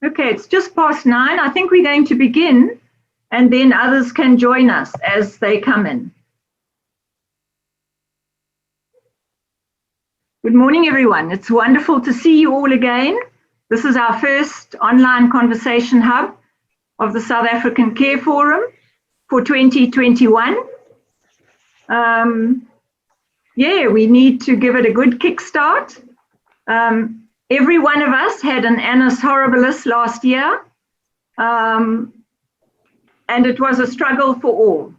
Okay, it's just past 9. I think we're going to begin, and then others can join us as they come in. Good morning, everyone. It's wonderful to see you all again. This is our first online conversation hub of the South African Care Forum for 2021. We need to give it a good kickstart. Every one of us had an annus horribilis last year, and it was a struggle for all.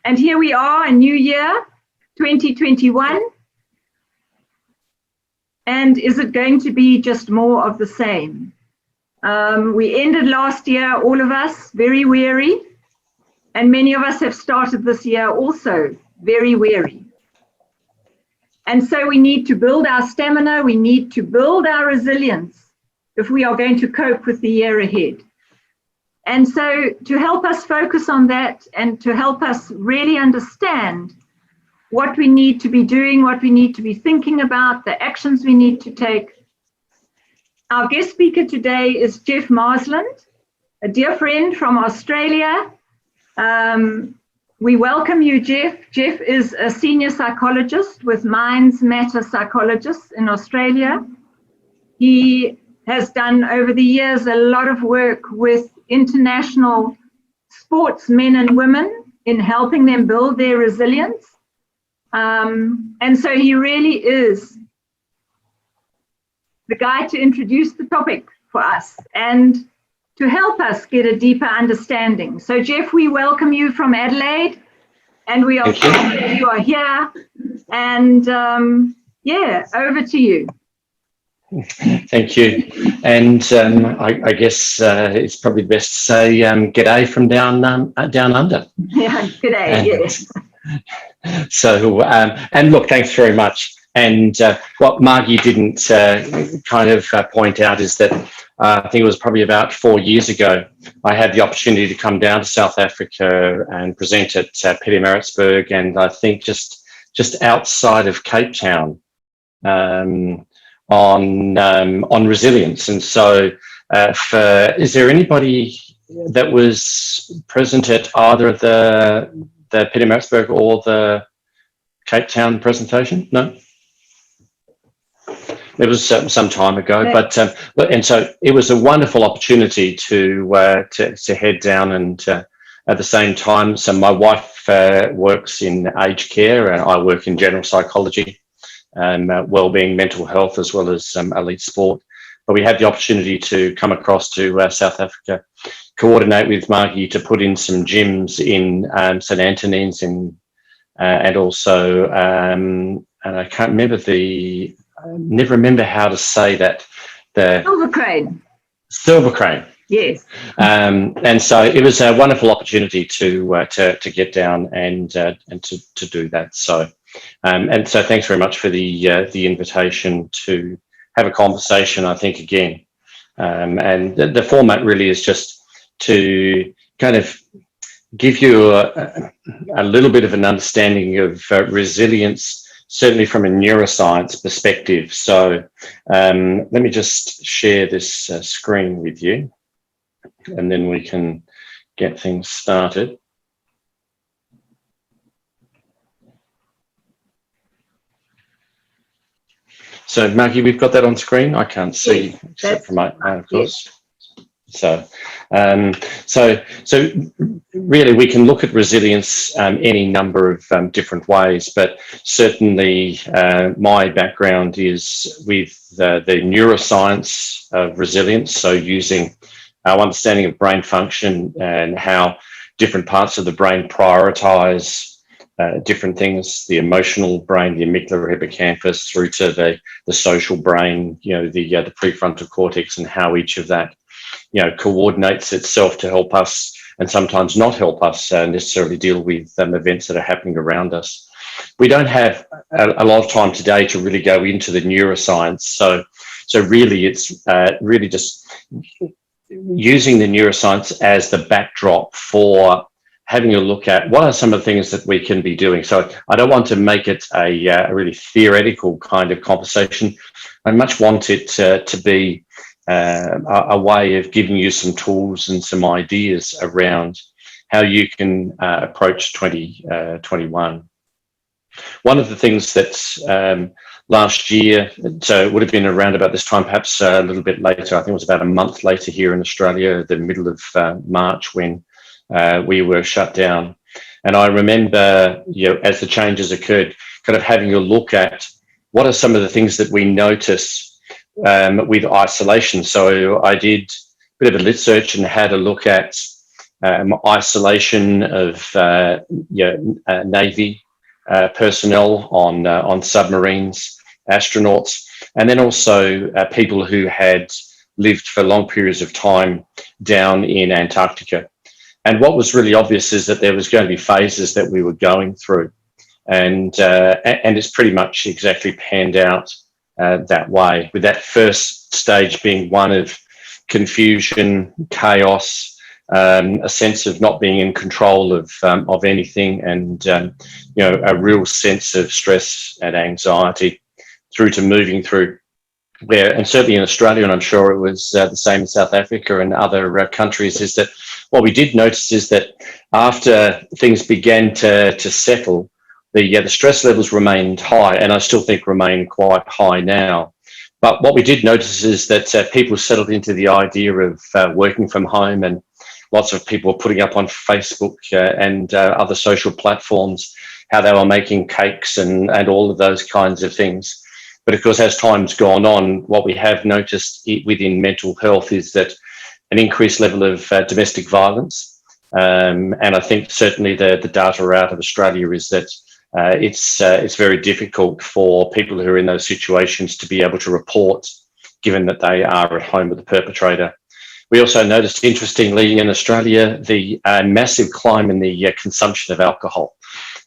And here we are, a new year, 2021. And is it going to be just more of the same? We ended last year, all of us, very weary, and many of us have started this year also very weary. And so we need to build our stamina, we need to build our resilience if we are going to cope with the year ahead. And so to help us focus on that and to help us really understand what we need to be doing, what we need to be thinking about, the actions we need to take. Our guest speaker today is Geof Marsland, a dear friend from Australia. We welcome you, Geof. Geof is a senior psychologist with Minds Matter Psychologists in Australia. He has done over the years a lot of work with international sportsmen and women in helping them build their resilience. And so he really is the guy to introduce the topic for us and to help us get a deeper understanding. So Geof, we welcome you from Adelaide, and we are glad that you are here. And over to you. Thank you. And I guess it's probably best to say g'day from down under. Yeah, g'day, yes. So, and look, thanks very much. And what Margie didn't point out is that I think it was probably about 4 years ago, I had the opportunity to come down to South Africa and present at Pietermaritzburg, and I think just outside of Cape Town on resilience. And so, is there anybody that was present at either of the Pietermaritzburg or the Cape Town presentation? No? It was some time ago, but and so it was a wonderful opportunity to head down, and at the same time, so my wife works in aged care, and I work in general psychology, wellbeing, mental health, as well as elite sport. But we had the opportunity to come across to South Africa, coordinate with Margie to put in some gyms in St Anthony's and also and I can't remember never remember how to say that. The Silver Crane. Yes. And so it was a wonderful opportunity to get down and to do that. So and so thanks very much for the invitation to have a conversation. I think again, and the format really is just to kind of give you a little bit of an understanding of resilience, certainly from a neuroscience perspective. So let me just share this screen with you, and then we can get things started. So Margie, we've got that on screen. I can't see except for my of course. Yes. So really we can look at resilience any number of different ways, but certainly my background is with the neuroscience of resilience, so using our understanding of brain function and how different parts of the brain prioritize different things, the emotional brain, the amygdala, hippocampus, through to the social brain, the prefrontal cortex, and how each of that coordinates itself to help us, and sometimes not help us necessarily deal with events that are happening around us. We don't have a lot of time today to really go into the neuroscience, so really it's really just using the neuroscience as the backdrop for having a look at what are some of the things that we can be doing. So I don't want to make it a really theoretical kind of conversation. I much want it to be a way of giving you some tools and some ideas around how you can approach 2021. One of the things that last year, so it would have been around about this time, perhaps a little bit later, I think it was about a month later here in Australia, the middle of March, when we were shut down. And I remember, as the changes occurred, kind of having a look at what are some of the things that we notice with isolation. So I did a bit of a lit search and had a look at isolation of Navy personnel on submarines, astronauts, and then also people who had lived for long periods of time down in Antarctica. And what was really obvious is that there was going to be phases that we were going through, and it's pretty much exactly panned out that way, with that first stage being one of confusion, chaos, a sense of not being in control of anything, and a real sense of stress and anxiety, through to moving through where, and certainly in Australia, and I'm sure it was the same in South Africa and other countries, is that what we did notice is that after things began to settle, the stress levels remained high, and I still think remain quite high now. But what we did notice is that people settled into the idea of working from home, and lots of people were putting up on Facebook and other social platforms how they were making cakes and all of those kinds of things. But of course, as time's gone on, what we have noticed within mental health is that an increased level of domestic violence. And I think certainly the data out of Australia is that it's very difficult for people who are in those situations to be able to report, given that they are at home with the perpetrator. We also noticed, interestingly, in Australia, the massive climb in the consumption of alcohol.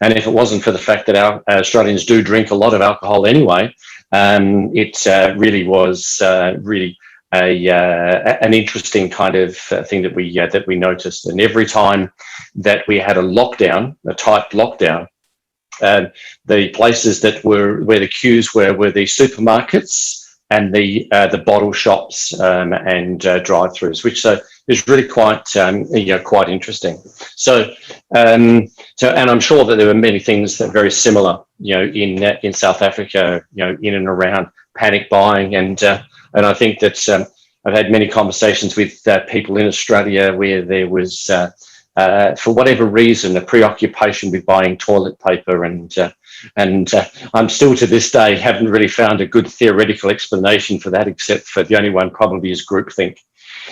And if it wasn't for the fact that our Australians do drink a lot of alcohol anyway, it really was really an interesting kind of thing that we noticed. And every time that we had a lockdown, a tight lockdown, the places that were where the queues were the supermarkets and the bottle shops and drive-throughs, which is really quite quite interesting. So and I'm sure that there were many things that are very similar, in South Africa, in and around panic buying, and I think that I've had many conversations with people in Australia where there was, for whatever reason, a preoccupation with buying toilet paper, and I'm still to this day haven't really found a good theoretical explanation for that, except for the only one probably is groupthink.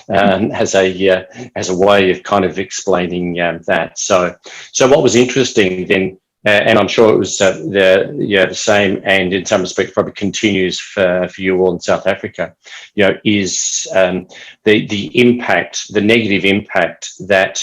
As a way of kind of explaining that. So what was interesting then, and I'm sure it was the same, and in some respects probably continues for you all in South Africa, is the impact, the negative impact that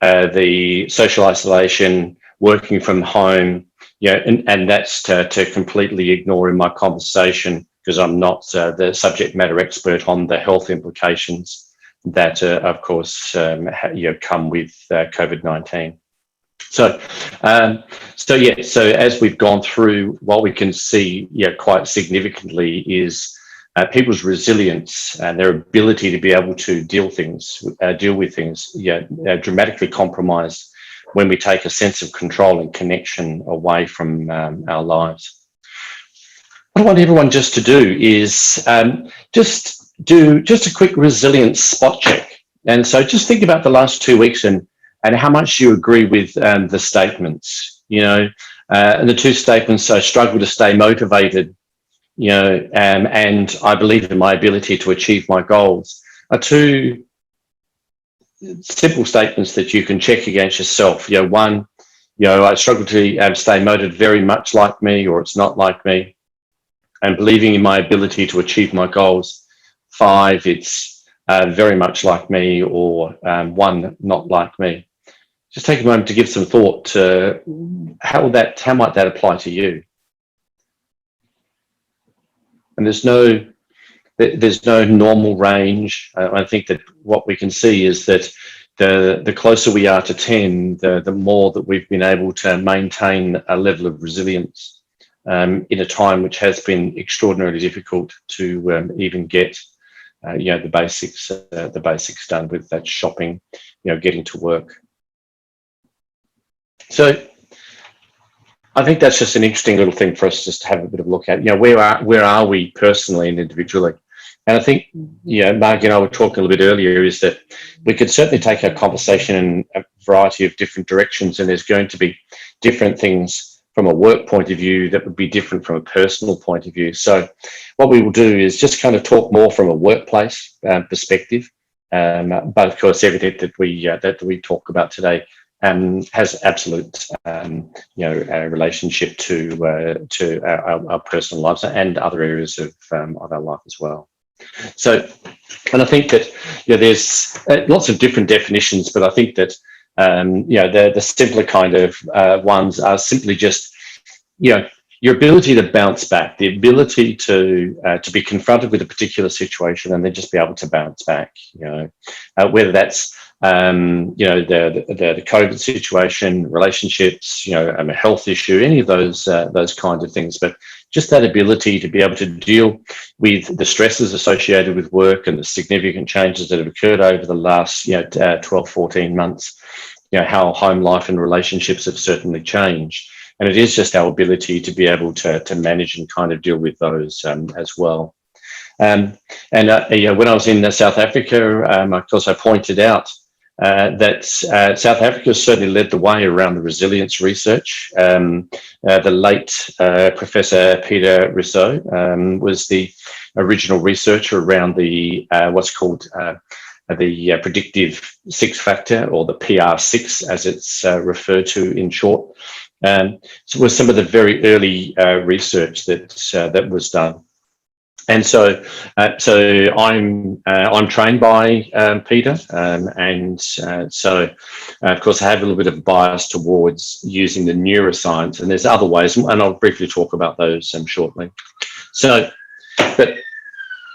the social isolation, working from home, and that's to completely ignore in my conversation, because I'm not the subject matter expert on the health implications that, of course, come with COVID-19. So as we've gone through, what we can see, quite significantly is people's resilience and their ability to be able to deal with things, dramatically compromised when we take a sense of control and connection away from our lives. What I want everyone just to do is just do a quick resilience spot check. And so just think about the last 2 weeks and how much you agree with the statements, and the two statements, I struggle to stay motivated, and I believe in my ability to achieve my goals, are two simple statements that you can check against yourself. One, I struggle to stay motivated, very much like me, or it's not like me. And believing in my ability to achieve my goals. 5, it's very much like me, or 1, not like me. Just take a moment to give some thought to how might that apply to you. And there's no normal range. I think that what we can see is that the closer we are to 10, the more that we've been able to maintain a level of resilience in a time which has been extraordinarily difficult to even get the basics done with that shopping, getting to work. So I think that's just an interesting little thing for us just to have a bit of a look at. Where are we personally and individually? And I think, Mark and I were talking a little bit earlier, is that we could certainly take our conversation in a variety of different directions, and there's going to be different things from a work point of view that would be different from a personal point of view. So what we will do is just kind of talk more from a workplace perspective. But of course, everything that we talk about today has absolute, relationship to our personal lives and other areas of our life as well. So, and I think that there's lots of different definitions, but I think that the simpler kind of ones are simply just your ability to bounce back, the ability to be confronted with a particular situation and then just be able to bounce back. Whether that's the COVID situation, relationships, a health issue, any of those kinds of things, but just that ability to be able to deal with the stresses associated with work and the significant changes that have occurred over the last 12, 14 months, how home life and relationships have certainly changed. And it is just our ability to be able to manage and kind of deal with those as well. When I was in South Africa, of course, I pointed out that South Africa certainly led the way around the resilience research. The late Professor Peter Rousseau was the original researcher around the what's called the predictive six factor, or the PR6 as it's referred to in short. So it was some of the very early research that was done. And so I'm trained by Peter, and so of course I have a little bit of a bias towards using the neuroscience, and there's other ways, and I'll briefly talk about those shortly. So, but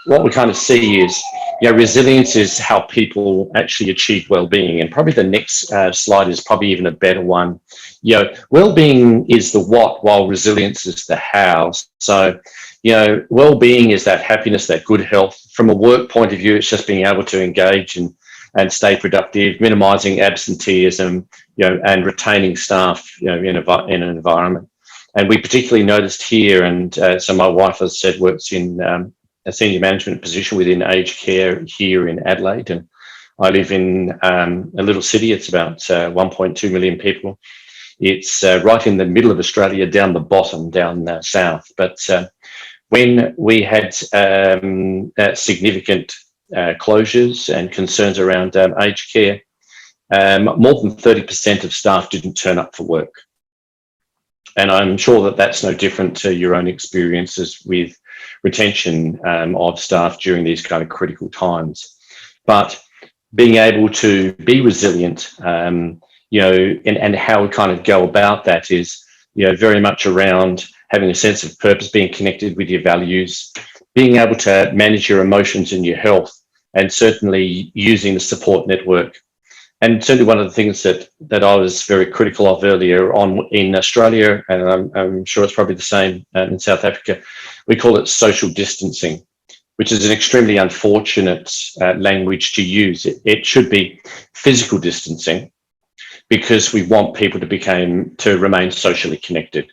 what we kind of see is, resilience is how people actually achieve well-being, and probably the next slide is probably even a better one. Well-being is the what, while resilience is the how. So, well-being is that happiness, that good health. From a work point of view, it's just being able to engage and stay productive, minimizing absenteeism, and retaining staff, in an environment. And we particularly noticed here, and so my wife, as I said, works in a senior management position within aged care here in Adelaide, and I live in a little city. It's about 1.2 million people. It's right in the middle of Australia, down the bottom, down south. But when we had significant closures and concerns around aged care, more than 30% of staff didn't turn up for work. And I'm sure that that's no different to your own experiences with retention of staff during these kind of critical times. But being able to be resilient, and how we kind of go about that is, very much around having a sense of purpose, being connected with your values, being able to manage your emotions and your health, and certainly using the support network. And certainly one of the things that I was very critical of earlier on in Australia, and I'm sure it's probably the same in South Africa, we call it social distancing, which is an extremely unfortunate language to use. It should be physical distancing, because we want people to remain socially connected.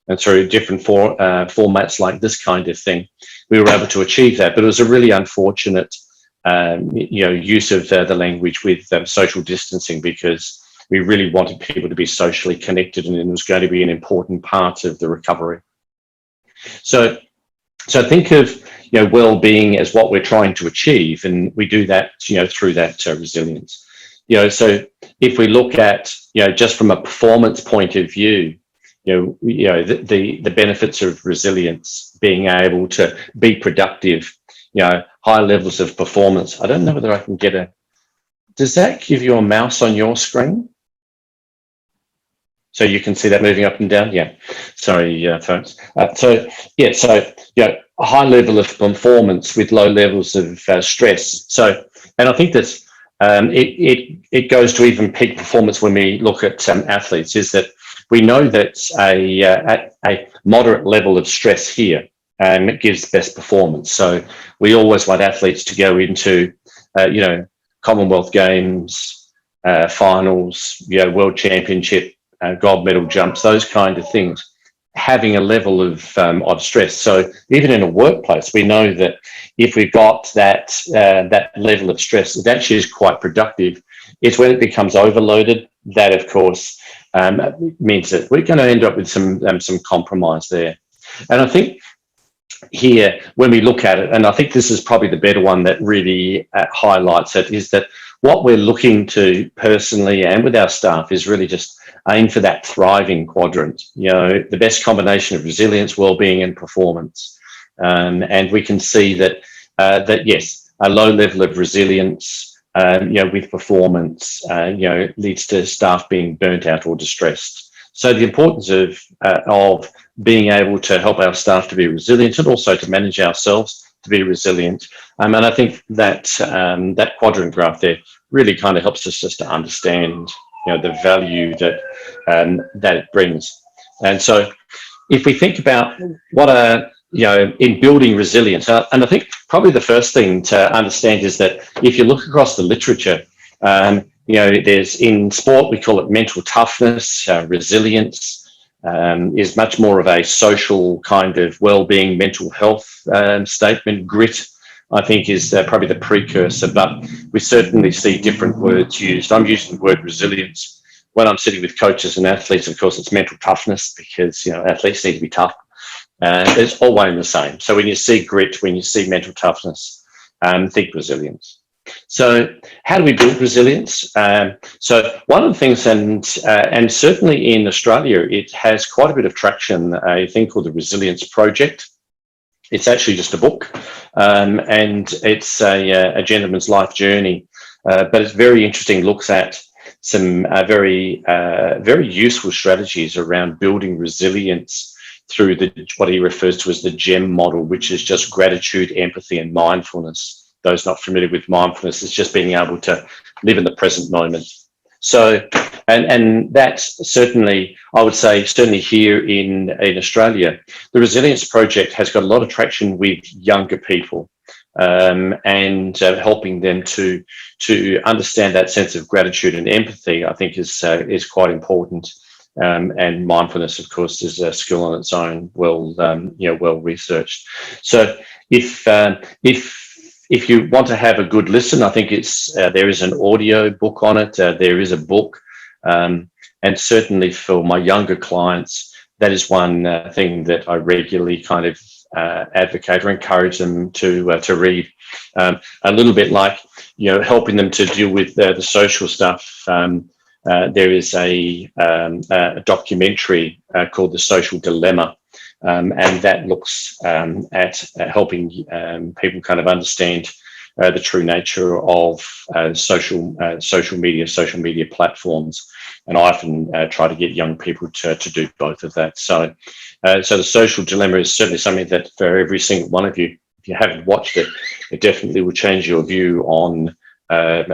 And through different formats like this kind of thing, we were able to achieve that. But it was a really unfortunate use of the language with social distancing, because we really wanted people to be socially connected, and it was going to be an important part of the recovery. So think of well-being as what we're trying to achieve, and we do that through that resilience. So if we look at just from a performance point of view, the benefits of resilience, being able to be productive, high levels of performance. I don't know whether I can get does that give you a mouse on your screen? So you can see that moving up and down? Yeah, sorry, folks. So a high level of performance with low levels of stress. So, and I think that's, it goes to even peak performance when we look at athletes, is that we know that a moderate level of stress here it gives best performance. So we always want athletes to go into, Commonwealth Games, finals, World Championship, gold medal jumps, those kind of things, having a level of stress. So even in a workplace, we know that if we've got that level of stress, it actually is quite productive. It's when it becomes overloaded that, of course, means that we're going to end up with some compromise there. And I think here, when we look at it, and I think this is probably the better one that really highlights it, is that what we're looking to personally and with our staff is really just aim for that thriving quadrant, the best combination of resilience, well-being and performance. And we can see that, yes, a low level of resilience, with performance, leads to staff being burnt out or distressed. So the importance of being able to help our staff to be resilient and also to manage ourselves to be resilient. And I think that that quadrant graph there really kind of helps us just to understand, the value that that it brings. And so if we think about what in building resilience, and I think probably the first thing to understand is that if you look across the literature, there's in sport, we call it mental toughness, resilience, is much more of a social kind of well-being, mental health statement. Grit, I think, is probably the precursor, but we certainly see different words used. I'm using the word resilience. When I'm sitting with coaches and athletes, of course, it's mental toughness because, athletes need to be tough. It's all one and the same. So when you see grit, when you see mental toughness, think resilience. So how do we build resilience? So one of the things, and certainly in Australia, it has quite a bit of traction, a thing called the Resilience Project. It's actually just a book, and it's a gentleman's life journey, but it's very interesting, looks at some very useful strategies around building resilience through what he refers to as the GEM model, which is just gratitude, empathy, and mindfulness. Those not familiar with mindfulness, it's just being able to live in the present moment. So, and that's certainly, I would say, certainly here in Australia, the Resilience Project has got a lot of traction with younger people, and helping them to understand that sense of gratitude and empathy, I think is quite important. And mindfulness, of course, is a skill on its own, well researched. So if you want to have a good listen, I think there is an audio book on it. There is a book, and certainly for my younger clients, that is one thing that I regularly kind of advocate or encourage them to read. A little bit like helping them to deal with the social stuff. There is a documentary called The Social Dilemma. And that looks at helping people kind of understand the true nature of social media platforms. And I often try to get young people to do both of that. So the Social Dilemma is certainly something that for every single one of you, if you haven't watched it, it definitely will change your view on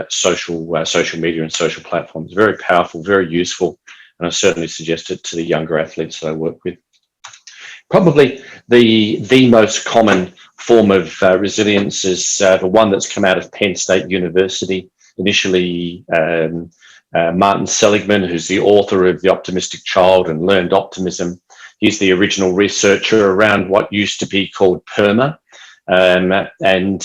social media and social platforms. Very powerful, very useful, and I certainly suggest it to the younger athletes that I work with. Probably the most common form of resilience is the one that's come out of Penn State University. Initially, Martin Seligman, who's the author of The Optimistic Child and Learned Optimism, he's the original researcher around what used to be called PERMA, and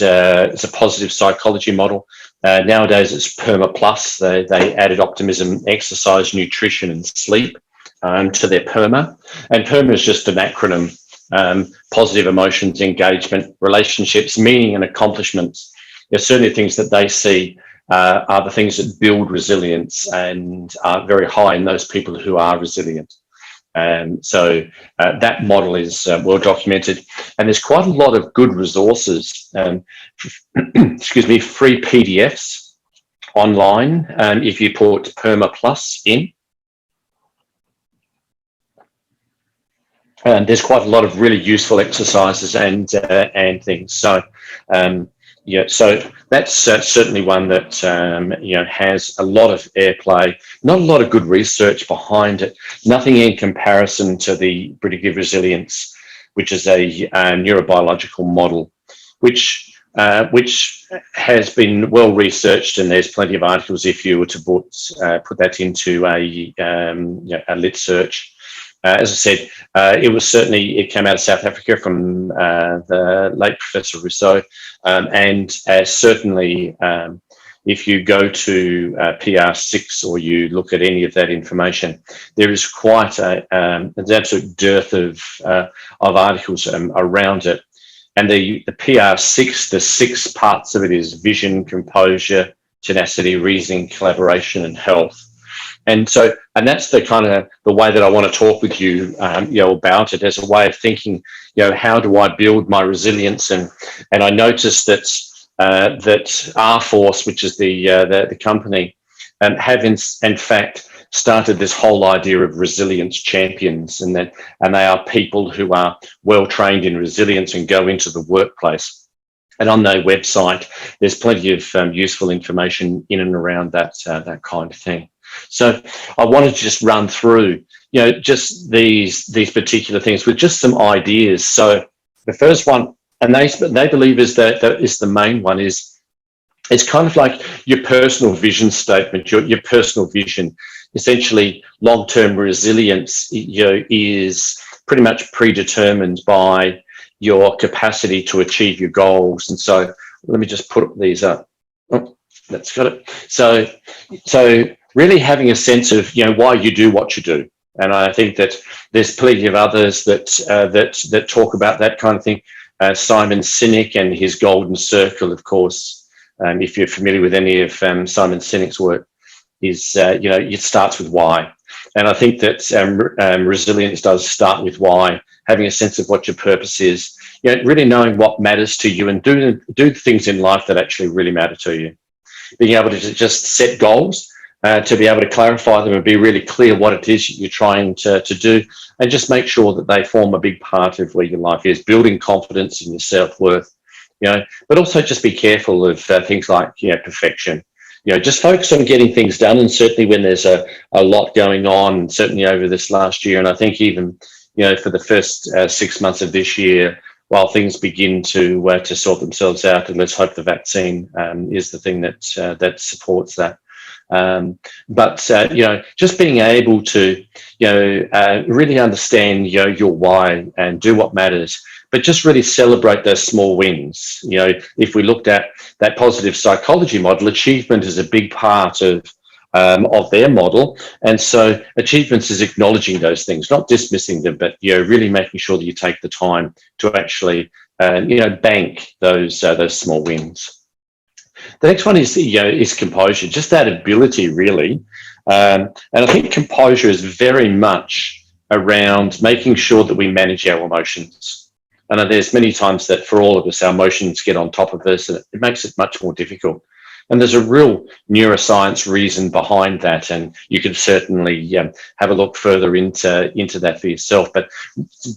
it's a positive psychology model. Nowadays, it's PERMA Plus. They added optimism, exercise, nutrition, and sleep to their PERMA. And PERMA is just an acronym: positive emotions, engagement, relationships, meaning and accomplishments. There's certainly things that they see are the things that build resilience and are very high in those people who are resilient. So that model is well documented, and there's quite a lot of good resources, free PDFs online if you put PERMA Plus in. And there's quite a lot of really useful exercises and things. So so that's certainly one that has a lot of airplay, not a lot of good research behind it, nothing in comparison to the predictive resilience, which is a neurobiological model, which has been well researched, and there's plenty of articles if you were to put that into a lit search. As I said, it came out of South Africa from the late Professor Rousseau, and certainly if you go to PR6 or you look at any of that information, there is quite an absolute dearth of articles around it. And the PR6, the 6 parts of it is vision, composure, tenacity, reasoning, collaboration, and health. And that's the kind of the way that I want to talk with you, about it as a way of thinking. How do I build my resilience? And I noticed that R-Force, which is the company, have in fact started this whole idea of resilience champions, and they are people who are well trained in resilience and go into the workplace. And on their website, there's plenty of useful information in and around that kind of thing. So I wanted to just run through, just these particular things with just some ideas. So the first one, and they believe is the main one, is it's kind of like your personal vision statement, your personal vision. Essentially, long-term resilience, is pretty much predetermined by your capacity to achieve your goals. And so let me just put these up. Oh, that's got it. So really having a sense of why you do what you do. And I think that there's plenty of others that talk about that kind of thing. Simon Sinek and his golden circle, of course, if you're familiar with any of Simon Sinek's work, is it starts with why. And I think that resilience does start with why, having a sense of what your purpose is, really knowing what matters to you, and do things in life that actually really matter to you. Being able to just set goals, to be able to clarify them and be really clear what it is you're trying to do, and just make sure that they form a big part of where your life is, building confidence in your self-worth, but also just be careful of things like perfection. Just focus on getting things done, and certainly when there's a lot going on, certainly over this last year, and I think even for the first 6 months of this year, while things begin to sort themselves out, and let's hope the vaccine is the thing that supports that. But just being able to really understand your why and do what matters, but just really celebrate those small wins. If we looked at that positive psychology model, achievement is a big part of their model, and so achievements is acknowledging those things, not dismissing them, but really making sure that you take the time to actually bank those small wins. The next one is composure, just that ability, really. And I think composure is very much around making sure that we manage our emotions. And there's many times that for all of us, our emotions get on top of us, and it makes it much more difficult. And there's a real neuroscience reason behind that, and you can certainly have a look further into that for yourself. But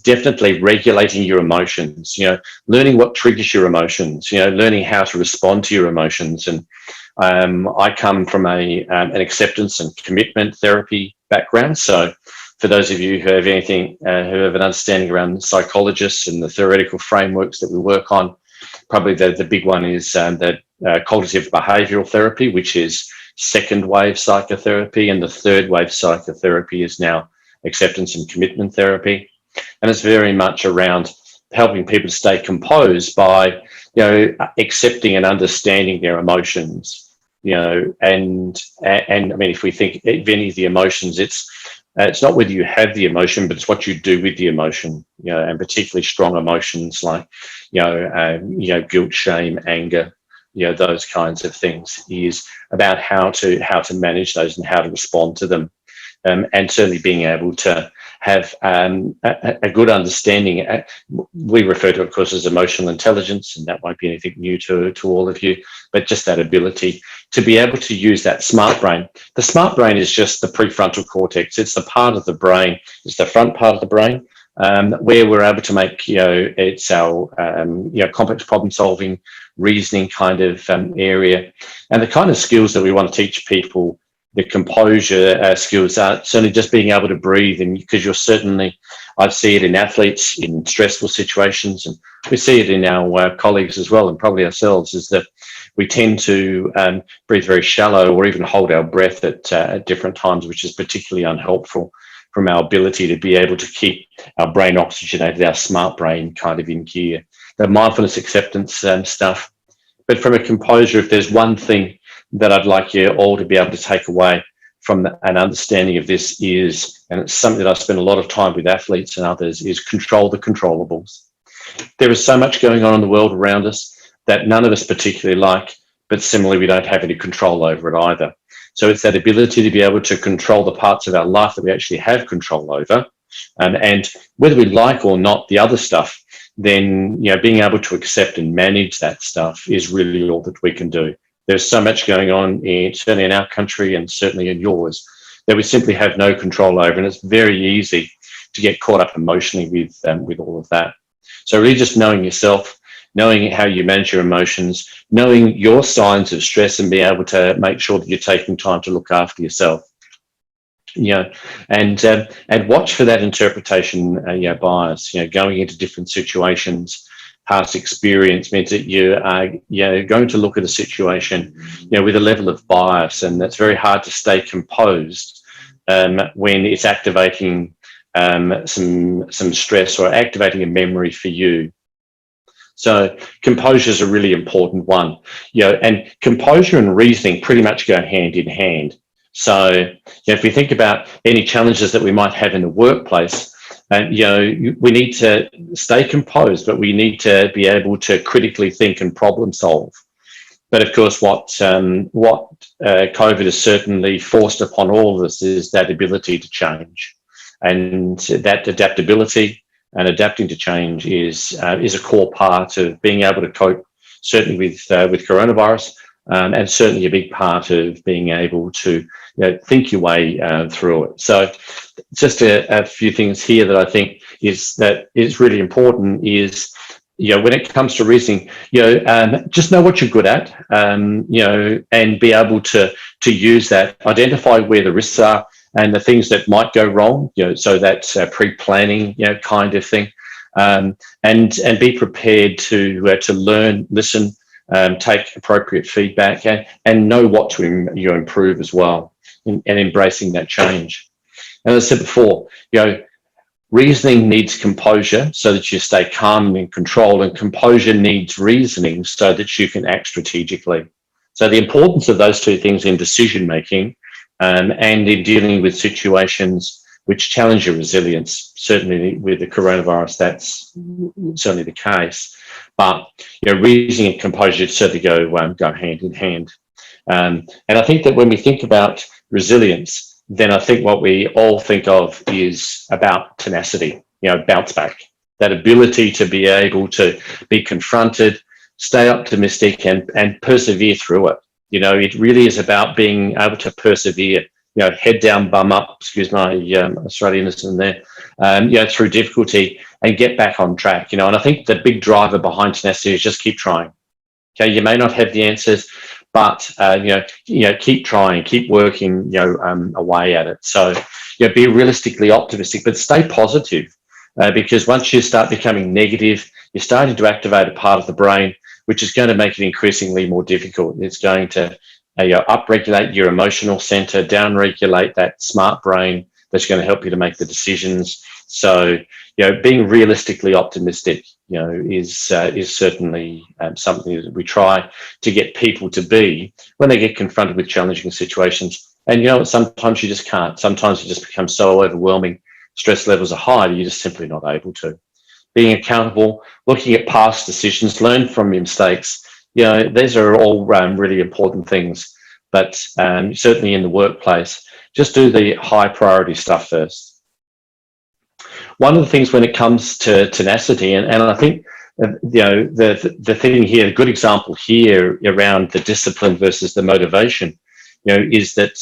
definitely regulating your emotions, learning what triggers your emotions, learning how to respond to your emotions. And I come from an acceptance and commitment therapy background, so for those of you who have who have an understanding around psychologists and the theoretical frameworks that we work on, probably the big one is that cognitive behavioral therapy, which is second wave psychotherapy, and the third wave psychotherapy is now acceptance and commitment therapy. And it's very much around helping people stay composed by accepting and understanding their emotions. And I mean, if we think of any of the emotions, it's not whether you have the emotion, but it's what you do with the emotion, and particularly strong emotions like, guilt, shame, anger, those kinds of things, is about how to manage those and how to respond to them. And certainly being able to have a good understanding. We refer to it, of course, as emotional intelligence, and that won't be anything new to all of you, but just that ability to be able to use that smart brain. The smart brain is just the prefrontal cortex. It's the part of the brain, it's the front part of the brain, where we're able to make, it's our, complex problem solving, reasoning kind of area, and the kind of skills that we want to teach people the composure skills are certainly just being able to breathe, and because you're certainly, I see it in athletes in stressful situations, and we see it in our colleagues as well, and probably ourselves, is that we tend to breathe very shallow or even hold our breath at different times, which is particularly unhelpful from our ability to be able to keep our brain oxygenated, our smart brain kind of in gear. The mindfulness acceptance stuff. But from a composure, if there's one thing that I'd like you all to be able to take away from an understanding of this is, and it's something that I spend a lot of time with athletes and others, is control the controllables. There is so much going on in the world around us that none of us particularly like, but similarly, we don't have any control over it either. So it's that ability to be able to control the parts of our life that we actually have control over, and whether we like or not the other stuff, then being able to accept and manage that stuff is really all that we can do. There's so much going on, certainly in our country and certainly in yours, that we simply have no control over, and it's very easy to get caught up emotionally with all of that. So really just knowing yourself, knowing how you manage your emotions, knowing your signs of stress, and being able to make sure that you're taking time to look after yourself. And watch for that interpretation bias. Going into different situations, past experience means that you are going to look at a situation with a level of bias, and that's very hard to stay composed when it's activating some stress or activating a memory for you. So composure is a really important one, and composure and reasoning pretty much go hand in hand. So if we think about any challenges that we might have in the workplace, we need to stay composed, but we need to be able to critically think and problem solve. But of course, what COVID has certainly forced upon all of us is that ability to change, and that adaptability and adapting to change is a core part of being able to cope, certainly with coronavirus, and certainly a big part of being able to think your way through it. So just a few things here that I think is really important is, when it comes to reasoning, just know what you're good at, and be able to use that, identify where the risks are and the things that might go wrong, so that's pre-planning, kind of thing, and be prepared to learn, listen, take appropriate feedback, and know what to improve as well, and embracing that change. And as I said before, reasoning needs composure so that you stay calm and in control, and composure needs reasoning so that you can act strategically. So the importance of those two things in decision making and in dealing with situations which challenge your resilience. Certainly with the coronavirus, that's certainly the case. But reasoning and composure certainly go hand in hand. And I think that when we think about resilience, then I think what we all think of is about tenacity, bounce back, that ability to be able to be confronted, stay optimistic, and persevere through it. It really is about being able to persevere, head down, bum up, excuse my Australianism there, through difficulty and get back on track, And I think the big driver behind tenacity is just keep trying. Okay, you may not have the answers, but keep trying, keep working, away at it. So, be realistically optimistic, but stay positive, because once you start becoming negative, you're starting to activate a part of the brain which is going to make it increasingly more difficult. It's going to upregulate your emotional center, downregulate that smart brain that's going to help you to make the decisions. So, being realistically optimistic, is certainly something that we try to get people to be when they get confronted with challenging situations. And sometimes you just can't. Sometimes it just becomes so overwhelming. Stress levels are high, you're just simply not able to. Being accountable, looking at past decisions, learn from your mistakes. These are all really important things. But certainly in the workplace, just do the high priority stuff first. One of the things when it comes to tenacity, and I think the thing here, a good example here around the discipline versus the motivation, is that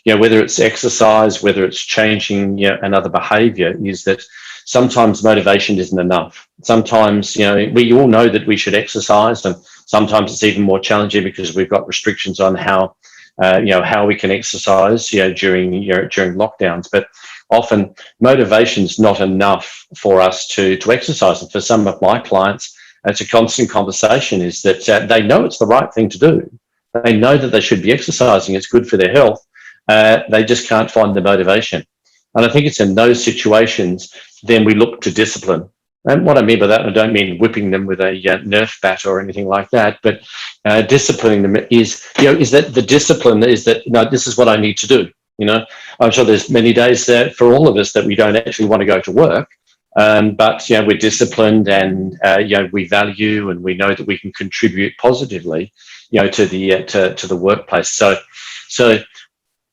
whether it's exercise, whether it's changing another behaviour, is that sometimes motivation isn't enough. Sometimes we all know that we should exercise, and sometimes it's even more challenging because we've got restrictions on how how we can exercise, during lockdowns. But often motivation's not enough for us to exercise. And for some of my clients, it's a constant conversation, is that they know it's the right thing to do. They know that they should be exercising. It's good for their health. They just can't find the motivation. And I think it's in those situations, then we look to discipline. And what I mean by that, I don't mean whipping them with a Nerf bat or anything like that, but disciplining them is that the discipline is that, no, this is what I need to do. I'm sure there's many days that for all of us that we don't actually want to go to work, but we're disciplined, and we value, and we know that we can contribute positively, to the workplace. So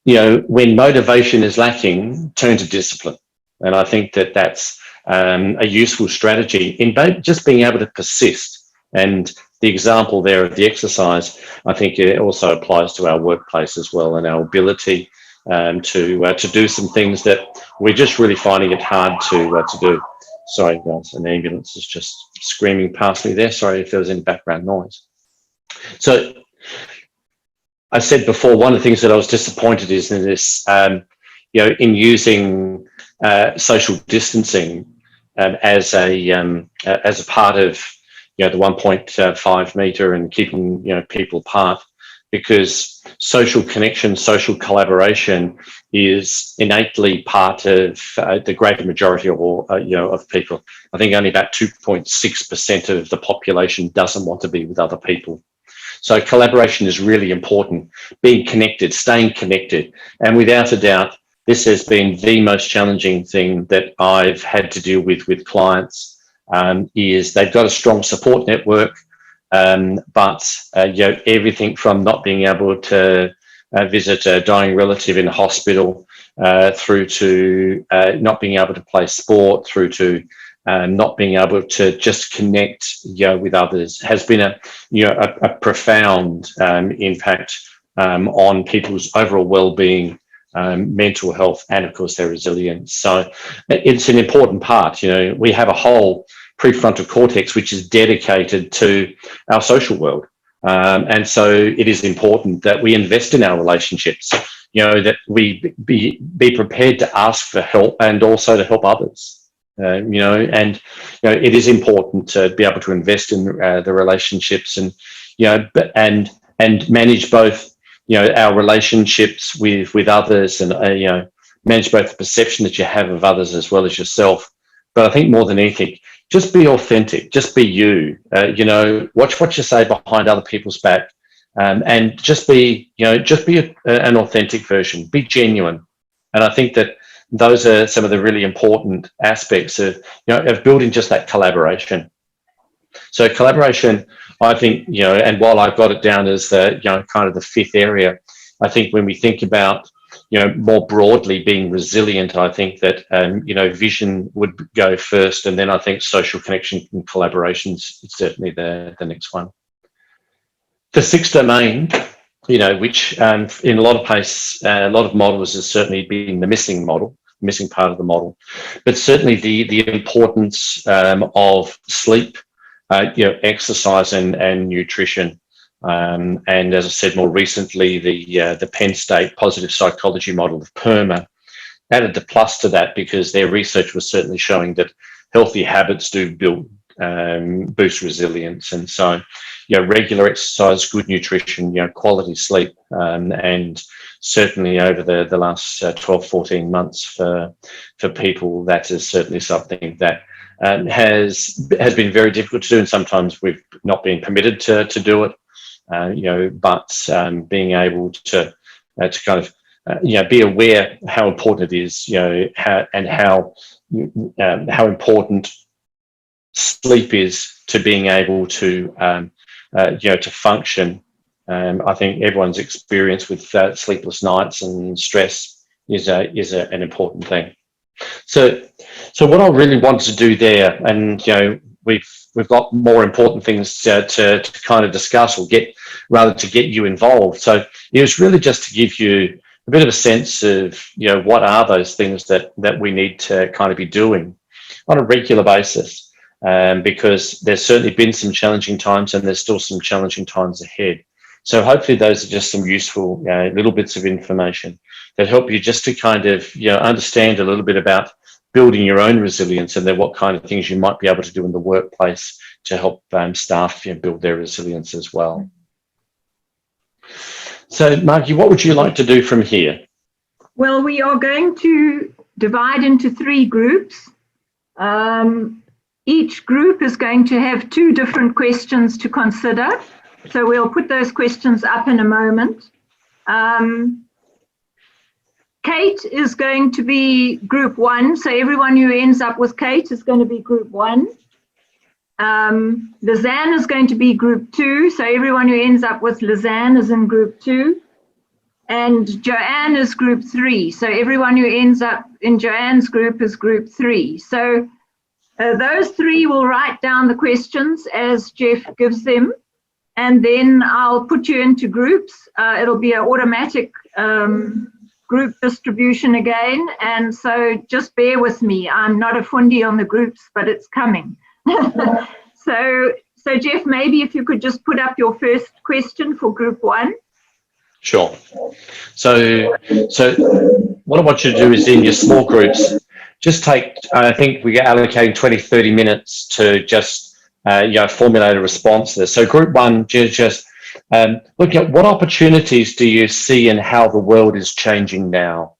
when motivation is lacking, turn to discipline, and I think that that's a useful strategy in just being able to persist. And the example there of the exercise, I think it also applies to our workplace as well, and our ability to do some things that we're just really finding it hard to do. Sorry, guys, an ambulance is just screaming past me there. Sorry if there was any background noise. So I said before, one of the things that I was disappointed is in this, in using social distancing as a part of the 1.5 metre and keeping people apart, because social connection, social collaboration is innately part of the greater majority of people. I think only about 2.6% of the population doesn't want to be with other people. So collaboration is really important. Being connected, staying connected, and without a doubt, this has been the most challenging thing that I've had to deal with clients. Is they've got a strong support network, but everything from not being able to visit a dying relative in a hospital, through to not being able to play sport, through to not being able to just connect with others, has been a profound impact on people's overall well-being, mental health, and of course their resilience. So it's an important part. We have a whole prefrontal cortex which is dedicated to our social world, and so it is important that we invest in our relationships, that we be prepared to ask for help and also to help others. It is important to be able to invest in the relationships, and and manage both our relationships with others, and manage both the perception that you have of others as well as yourself. But I think more than anything, just be authentic, just be you. Watch what you say behind other people's back, and just be an authentic version. Be genuine, and I think that those are some of the really important aspects of building just that collaboration. So collaboration, I think, and while I've got it down as the kind of the fifth area, I think when we think about more broadly being resilient, I think that vision would go first, and then I think social connection and collaborations is certainly the next one. The sixth domain, which in a lot of places, a lot of models has certainly been the missing part of the model, but certainly the importance of sleep, exercise and nutrition. And as I said, more recently, the Penn State positive psychology model of PERMA added the plus to that, because their research was certainly showing that healthy habits do boost resilience. And so, regular exercise, good nutrition, quality sleep, and certainly over the last 12, 14 months for people, that is certainly something that has been very difficult to do, and sometimes we've not been permitted to do it. But being able to kind of be aware how important it is, how important sleep is to being able to to function. I think everyone's experience with sleepless nights and stress is an important thing. So what I really want to do there, and we've got more important things to kind of discuss, or to get you involved. So it was really just to give you a bit of a sense of what are those things that we need to kind of be doing on a regular basis, because there's certainly been some challenging times, and there's still some challenging times ahead. So hopefully those are just some useful little bits of information that help you just to kind of understand a little bit about building your own resilience, and then what kind of things you might be able to do in the workplace to help staff build their resilience as well. So Margie, what would you like to do from here? Well, we are going to divide into 3 groups. Each group is going to have 2 different questions to consider. So we'll put those questions up in a moment. Kate is going to be group 1. So everyone who ends up with Kate is going to be group 1. Lizanne is going to be group 2. So everyone who ends up with Lizanne is in group 2. And Joanne is group 3. So everyone who ends up in Joanne's group is group 3. So those 3 will write down the questions as Geof gives them. And then I'll put you into groups. It'll be an automatic group distribution again. And so just bear with me. I'm not a fundi on the groups, but it's coming. So Geof, maybe if you could just put up your first question for group 1. Sure. So what I want you to do is, in your small groups, just take, I think we're allocating 20, 30 minutes to just, formulate a response to this. So group 1, just look at what opportunities do you see in how the world is changing now?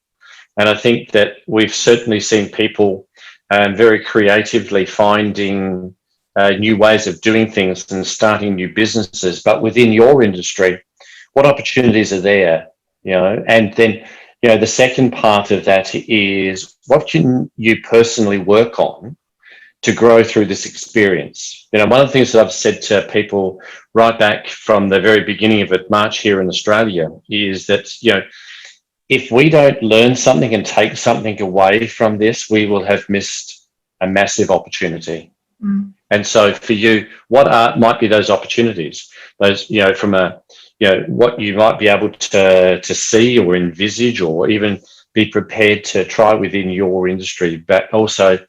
And I think that we've certainly seen people very creatively finding new ways of doing things and starting new businesses. But within your industry, what opportunities are there? And then, the second part of that is, what can you personally work on to grow through this experience? One of the things that I've said to people right back from the very beginning of it, March here in Australia, is that, if we don't learn something and take something away from this, we will have missed a massive opportunity. Mm. And so for you, what might be those opportunities? Those, from what you might be able to see or envisage, or even be prepared to try within your industry, but also,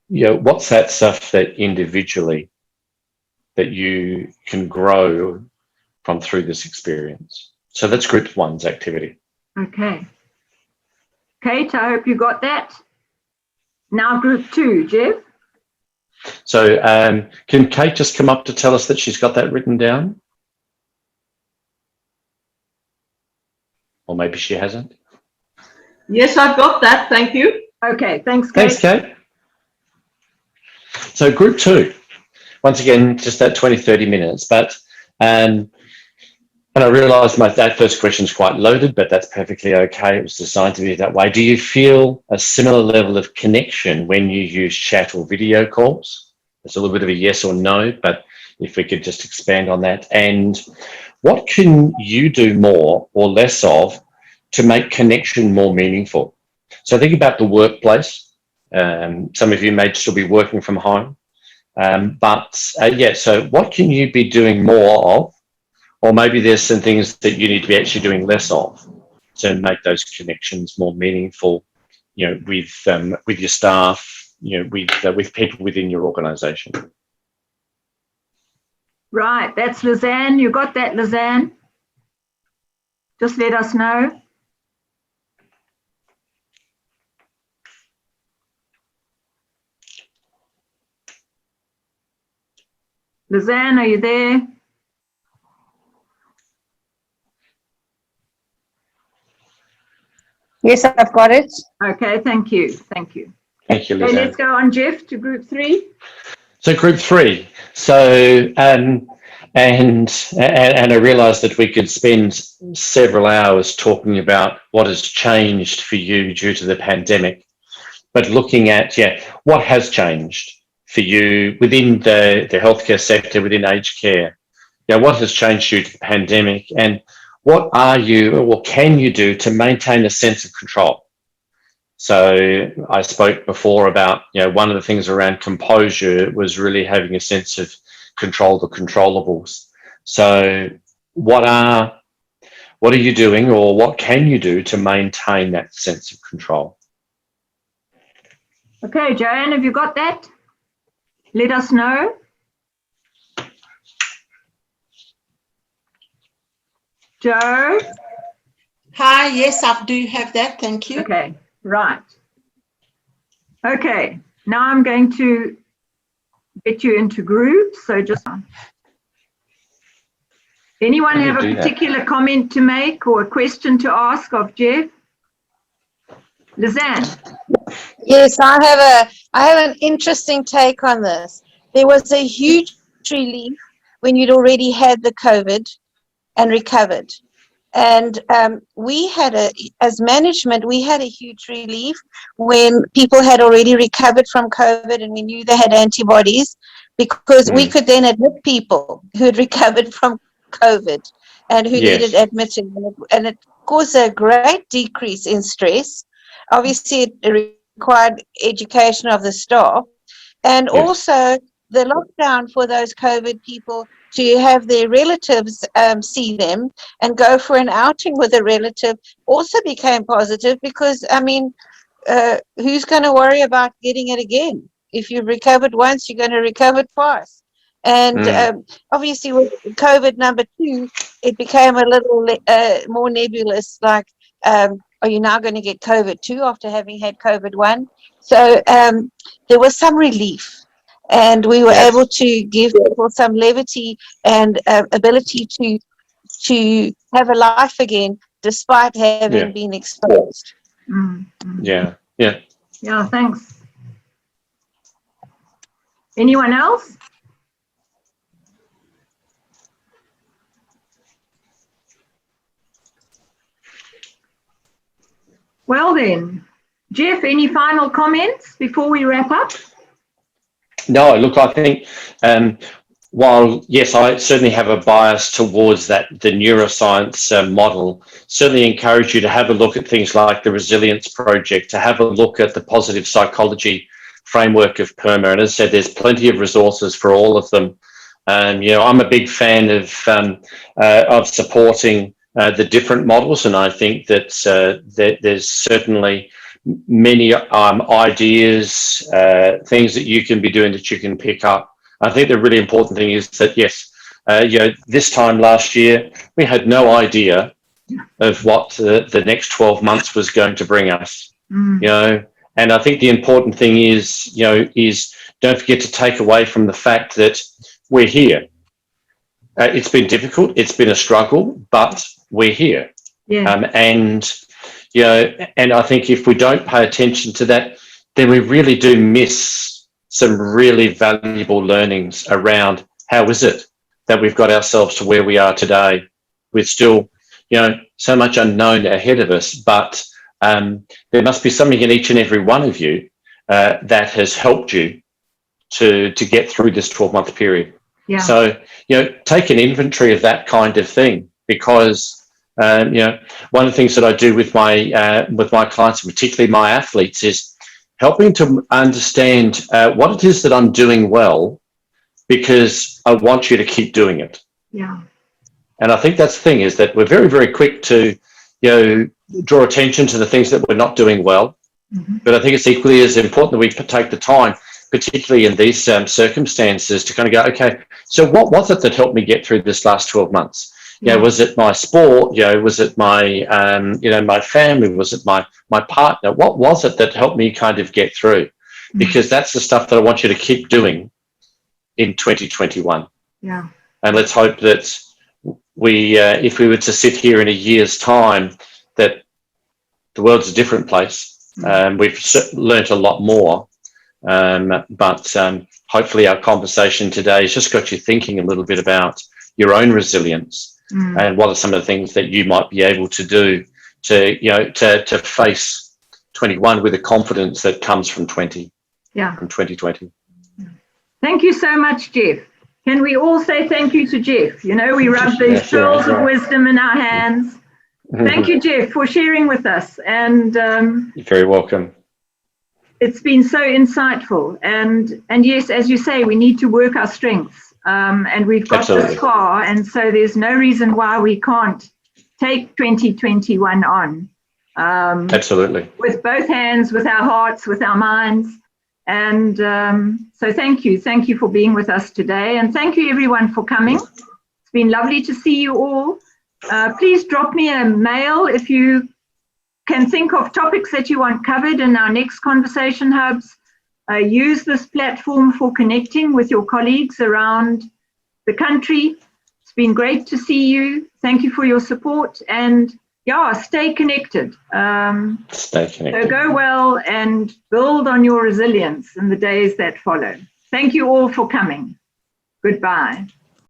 what's that stuff that individually that you can grow from through this experience? So that's group 1's activity. Okay. Kate, I hope you got that. Now group 2, Geof. So can Kate just come up to tell us that she's got that written down? Or maybe she hasn't. Yes, I've got that. Thank you. Okay, thanks, Kate. Thanks, Kate. So group 2, once again, just that 20, 30 minutes. But and I realised that first question is quite loaded, but that's perfectly okay. It was designed to be that way. Do you feel a similar level of connection when you use chat or video calls? It's a little bit of a yes or no, but if we could just expand on that. And what can you do more or less of to make connection more meaningful? So think about the workplace. Some of you may still be working from home. So what can you be doing more of? Or maybe there's some things that you need to be actually doing less of to make those connections more meaningful, with your staff, with people within your organisation. Right, that's Lizanne. You got that, Lizanne? Just let us know. Lizanne, are you there? Yes, I've got it. Okay, thank you. Thank you. Thank you, Lizanne. Okay, let's go on, Geof, to group 3. So group 3. So and I realised that we could spend several hours talking about what has changed for you due to the pandemic, but looking at what has changed for you within the healthcare sector, within aged care. What has changed due to the pandemic, and what are you or can you do to maintain a sense of control? So I spoke before about, one of the things around composure was really having a sense of control the controllables. So what are you doing, or what can you do to maintain that sense of control? Okay, Joanne, have you got that? Let us know. Joe? Hi, yes, I do have that. Thank you. Okay, right. Okay, now I'm going to get you into groups. So just anyone have a particular comment to make or a question to ask of Geof? Lizanne? Yes, I have an interesting take on this. There was a huge relief when you'd already had the COVID and recovered. And as management, we had a huge relief when people had already recovered from COVID and we knew they had antibodies, because we could then admit people who had recovered from COVID and who needed admitting. And it caused a great decrease in stress. Obviously, it required education of the staff, and also the lockdown for those COVID people to have their relatives see them and go for an outing with a relative also became positive, because, I mean, who's going to worry about getting it again? If you've recovered once, you're going to recover twice. And obviously with COVID number 2, it became a little more nebulous, like, are you now going to get COVID 2 after having had COVID 1? So there was some relief. And we were able to give people some levity and ability to have a life again, despite having been exposed. Yeah, thanks. Anyone else? Well then, Geof, any final comments before we wrap up? No, look, I think while, yes, I certainly have a bias towards the neuroscience model, certainly encourage you to have a look at things like the Resilience Project, to have a look at the positive psychology framework of PERMA. And as I said, there's plenty of resources for all of them. I'm a big fan of supporting the different models, and I think that there's certainly many ideas, things that you can be doing that you can pick up. I think the really important thing is that, yes, this time last year, we had no idea of what the next 12 months was going to bring us, and I think the important thing is don't forget to take away from the fact that we're here. It's been difficult, it's been a struggle, but we're here. And I think if we don't pay attention to that, then we really do miss some really valuable learnings around how is it that we've got ourselves to where we are today. We're still, so much unknown ahead of us, but there must be something in each and every one of you that has helped you to get through this 12-month period. So, take an inventory of that kind of thing, because one of the things that I do with my clients, particularly my athletes, is helping to understand what it is that I'm doing well, because I want you to keep doing it. And I think that's the thing, is that we're very, very quick to, draw attention to the things that we're not doing well. But I think it's equally as important that we take the time, particularly in these circumstances, to kind of go, okay, so what was it that helped me get through this last 12 months? Was it my sport? Was it my, my family? Was it my partner? What was it that helped me kind of get through? Because that's the stuff that I want you to keep doing in 2021. And let's hope that we, if we were to sit here in a year's time, that the world's a different place. We've learnt a lot more, but hopefully our conversation today has just got you thinking a little bit about your own resilience. And what are some of the things that you might be able to do to face 21 with the confidence that comes from 20, from 2020. Thank you so much, Geof. Can we all say thank you to Geof? We rub these pearls of wisdom in our hands. Thank you, Geof, for sharing with us. And you're very welcome. It's been so insightful. And yes, as you say, we need to work our strengths. And we've got this far, and so there's no reason why we can't take 2021 on. Absolutely. With both hands, with our hearts, with our minds. And so thank you. Thank you for being with us today. And thank you, everyone, for coming. It's been lovely to see you all. Please drop me a mail if you can think of topics that you want covered in our next conversation hubs. Use this platform for connecting with your colleagues around the country. It's been great to see you. Thank you for your support, and yeah, stay connected. Stay connected. So go well and build on your resilience in the days that follow. Thank you all for coming. Goodbye.